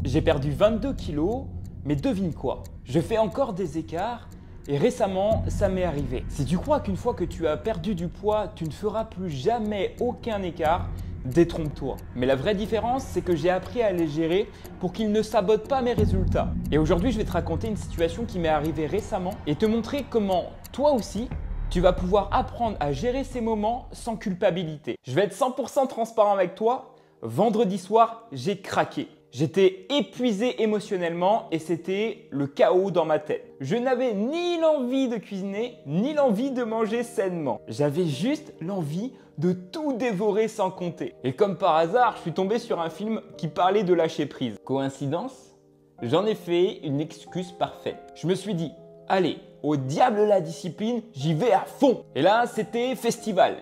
J'ai perdu 22 kilos, mais devine quoi? Je fais encore des écarts et récemment, ça m'est arrivé. Si tu crois qu'une fois que tu as perdu du poids, tu ne feras plus jamais aucun écart, détrompe-toi. Mais la vraie différence, c'est que j'ai appris à les gérer pour qu'ils ne sabotent pas mes résultats. Et aujourd'hui, je vais te raconter une situation qui m'est arrivée récemment et te montrer comment toi aussi, tu vas pouvoir apprendre à gérer ces moments sans culpabilité. Je vais être 100% transparent avec toi. Vendredi soir, j'ai craqué. J'étais épuisé émotionnellement et c'était le chaos dans ma tête. Je n'avais ni l'envie de cuisiner, ni l'envie de manger sainement. J'avais juste l'envie de tout dévorer sans compter. Et comme par hasard, je suis tombé sur un film qui parlait de lâcher prise. Coïncidence? J'en ai fait une excuse parfaite. Je me suis dit, allez, au diable la discipline, j'y vais à fond. Et là, c'était festival.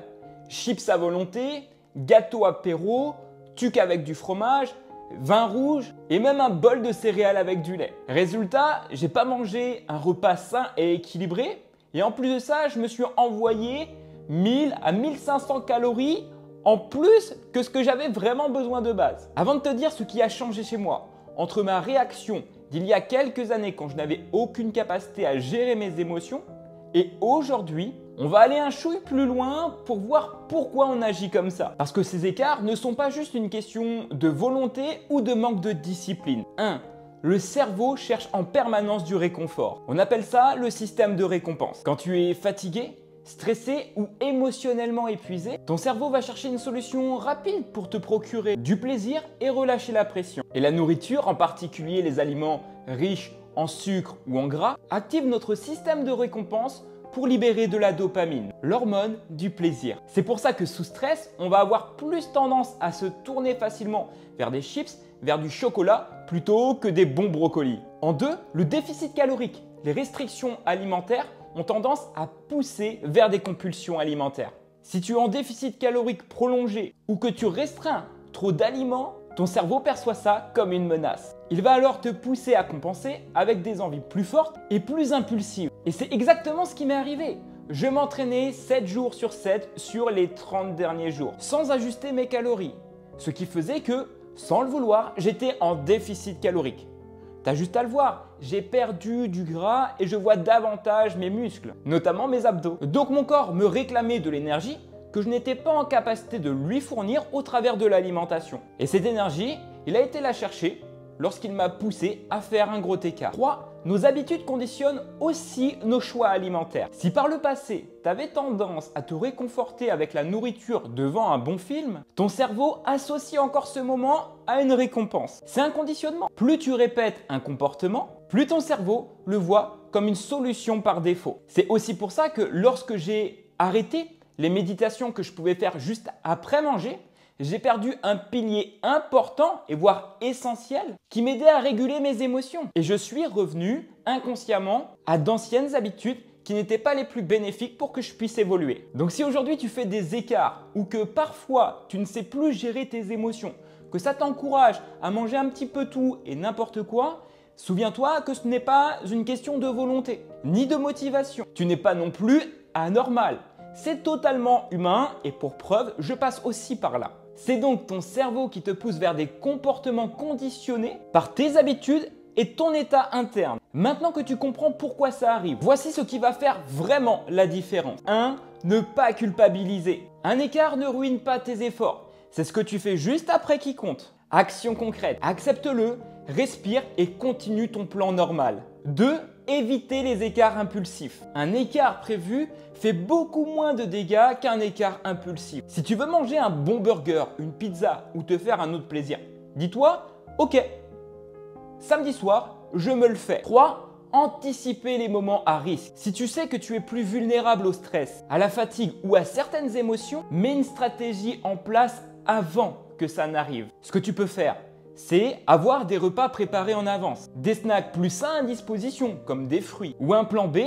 Chips à volonté, gâteau apéro, tuc avec du fromage, vin rouge et même un bol de céréales avec du lait. Résultat, j'ai pas mangé un repas sain et équilibré et en plus de ça, je me suis envoyé 1000 à 1500 calories en plus que ce que j'avais vraiment besoin de base. Avant de te dire ce qui a changé chez moi, entre ma réaction d'il y a quelques années quand je n'avais aucune capacité à gérer mes émotions et aujourd'hui, on va aller un chouille plus loin pour voir pourquoi on agit comme ça. Parce que ces écarts ne sont pas juste une question de volonté ou de manque de discipline. 1. Le cerveau cherche en permanence du réconfort. On appelle ça le système de récompense. Quand tu es fatigué, stressé ou émotionnellement épuisé, ton cerveau va chercher une solution rapide pour te procurer du plaisir et relâcher la pression. Et la nourriture, en particulier les aliments riches en sucre ou en gras, active notre système de récompense pour libérer de la dopamine, l'hormone du plaisir. C'est pour ça que sous stress, on va avoir plus tendance à se tourner facilement vers des chips, vers du chocolat, plutôt que des bons brocolis. En 2, le déficit calorique. Les restrictions alimentaires ont tendance à pousser vers des compulsions alimentaires. Si tu es en déficit calorique prolongé ou que tu restreins trop d'aliments, ton cerveau perçoit ça comme une menace. Il va alors te pousser à compenser avec des envies plus fortes et plus impulsives. Et c'est exactement ce qui m'est arrivé. Je m'entraînais 7 jours sur 7 sur les 30 derniers jours, sans ajuster mes calories. Ce qui faisait que, sans le vouloir, j'étais en déficit calorique. T'as juste à le voir, j'ai perdu du gras et je vois davantage mes muscles, notamment mes abdos. Donc mon corps me réclamait de l'énergie que je n'étais pas en capacité de lui fournir au travers de l'alimentation. Et cette énergie, il a été la chercher lorsqu'il m'a poussé à faire un gros écart. 3. Nos habitudes conditionnent aussi nos choix alimentaires. Si par le passé, tu avais tendance à te réconforter avec la nourriture devant un bon film, ton cerveau associe encore ce moment à une récompense. C'est un conditionnement. Plus tu répètes un comportement, plus ton cerveau le voit comme une solution par défaut. C'est aussi pour ça que lorsque j'ai arrêté les méditations que je pouvais faire juste après manger, j'ai perdu un pilier important et voire essentiel qui m'aidait à réguler mes émotions. Et je suis revenu inconsciemment à d'anciennes habitudes qui n'étaient pas les plus bénéfiques pour que je puisse évoluer. Donc si aujourd'hui tu fais des écarts ou que parfois tu ne sais plus gérer tes émotions, que ça t'encourage à manger un petit peu tout et n'importe quoi, souviens-toi que ce n'est pas une question de volonté ni de motivation. Tu n'es pas non plus anormal. C'est totalement humain et pour preuve, je passe aussi par là. C'est donc ton cerveau qui te pousse vers des comportements conditionnés par tes habitudes et ton état interne. Maintenant que tu comprends pourquoi ça arrive, voici ce qui va faire vraiment la différence. 1. Ne pas culpabiliser. Un écart ne ruine pas tes efforts. C'est ce que tu fais juste après qui compte. Action concrète. Accepte-le, respire et continue ton plan normal. 2. Éviter les écarts impulsifs. Un écart prévu fait beaucoup moins de dégâts qu'un écart impulsif. Si tu veux manger un bon burger, une pizza ou te faire un autre plaisir, dis-toi, ok, samedi soir, je me le fais. 3. Anticiper les moments à risque. Si tu sais que tu es plus vulnérable au stress, à la fatigue ou à certaines émotions, mets une stratégie en place avant que ça n'arrive. Ce que tu peux faire, c'est avoir des repas préparés en avance, des snacks plus sains à disposition comme des fruits ou un plan B,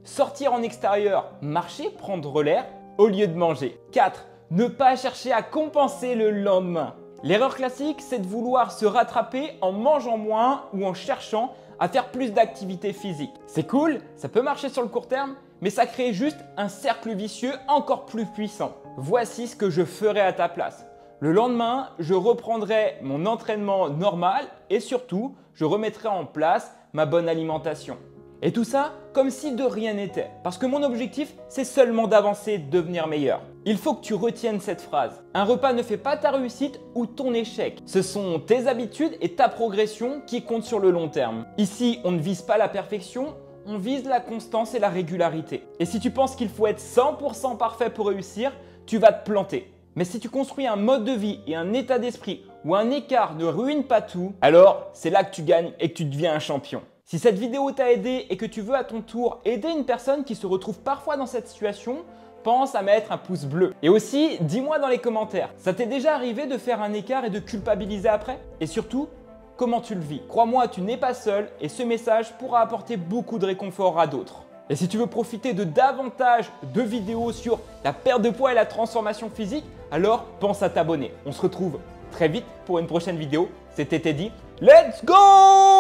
sortir en extérieur, marcher, prendre l'air au lieu de manger. 4. Ne pas chercher à compenser le lendemain. L'erreur classique, c'est de vouloir se rattraper en mangeant moins ou en cherchant à faire plus d'activité physique. C'est cool, ça peut marcher sur le court terme, mais ça crée juste un cercle vicieux encore plus puissant. Voici ce que je ferais à ta place. Le lendemain, je reprendrai mon entraînement normal et surtout, je remettrai en place ma bonne alimentation. Et tout ça comme si de rien n'était. Parce que mon objectif, c'est seulement d'avancer, de devenir meilleur. Il faut que tu retiennes cette phrase. Un repas ne fait pas ta réussite ou ton échec. Ce sont tes habitudes et ta progression qui comptent sur le long terme. Ici, on ne vise pas la perfection, on vise la constance et la régularité. Et si tu penses qu'il faut être 100% parfait pour réussir, tu vas te planter. Mais si tu construis un mode de vie et un état d'esprit où un écart ne ruine pas tout, alors c'est là que tu gagnes et que tu deviens un champion. Si cette vidéo t'a aidé et que tu veux à ton tour aider une personne qui se retrouve parfois dans cette situation, pense à mettre un pouce bleu. Et aussi, dis-moi dans les commentaires, ça t'est déjà arrivé de faire un écart et de culpabiliser après? Et surtout, comment tu le vis? Crois-moi, tu n'es pas seul et ce message pourra apporter beaucoup de réconfort à d'autres. Et si tu veux profiter de davantage de vidéos sur la perte de poids et la transformation physique, alors pense à t'abonner. On se retrouve très vite pour une prochaine vidéo. C'était Teddy. Let's go!